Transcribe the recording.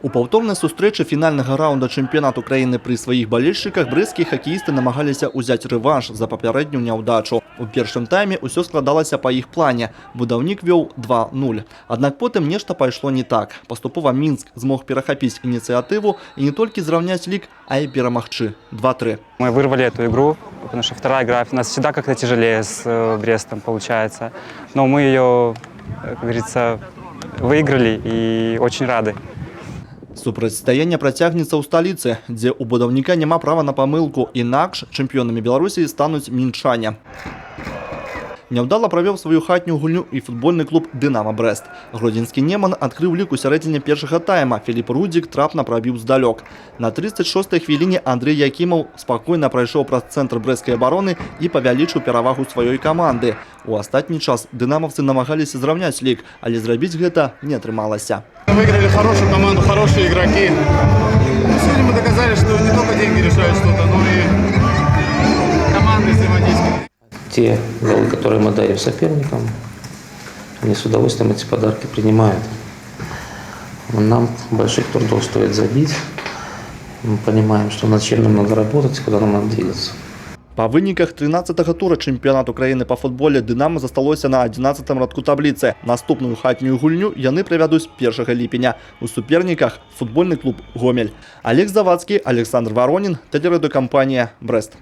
У паўторнай сустрэчы фінальнага раунда чэмпіянату краіны пры сваіх балельшчыках брэсцкія хакеісты намагаліся ўзяць рэванш за папярэднюю няўдачу. У першым тайме ўсё складалася па іх плане. Будаўнік вёў 2-0. Аднак потым нешта пайшло не так. Паступова Мінск змог перахапіць ініцыятыву і не толькі зраўняць лік, а і перамагчы 2-3. Мы вырвали эту игру, потому что вторая игра у нас всегда как-то тяжелее с Брестом получается. Но мы ее, как говорится, выиграли и очень рады. Супрацьстаянне працягнецца ў сталіцы, дзе ў будаўніка няма права на памылку, інакш чэмпіёнамі Беларусі стануць мінчане. Няўдала правёў сваю хатнюю гульню і футбольны клуб «Дынамо Брэст». Гродзенскі неман адкрыў лік у сярэдзіне першага тайма. Філіп Рудзік трапна прабіў здалёк. На 36-й хвіліне Андрэй Якімаў спакойна прайшоў праз цэнтр брэсцкай абароны і павялічыў перавагу сваёй каманды. У астатні час дынамаўцы намагаліся зраўняць лік, але зрабіць гэта не атрымалася. Выиграли хорошую команду, хорошие игроки. Сегодня мы доказали, что не только деньги решают что-то, но и команды взаимодействия. Те голы, которые мы даем соперникам, они с удовольствием эти подарки принимают. Нам больших трудов стоит забить. Мы понимаем, что над чем нам надо работать, куда нам надо двигаться. Па выніках 13-го тура чэмпіянату краіны па футболе «Дынамо» засталося на 11-м радку табліцы. Наступную хатнюю гульню яны правядуць 1 ліпеня. У суперніках футбольны клуб «Гомель». Олег Завадскі, Александр Воронин, телерадиокомпания «Брест».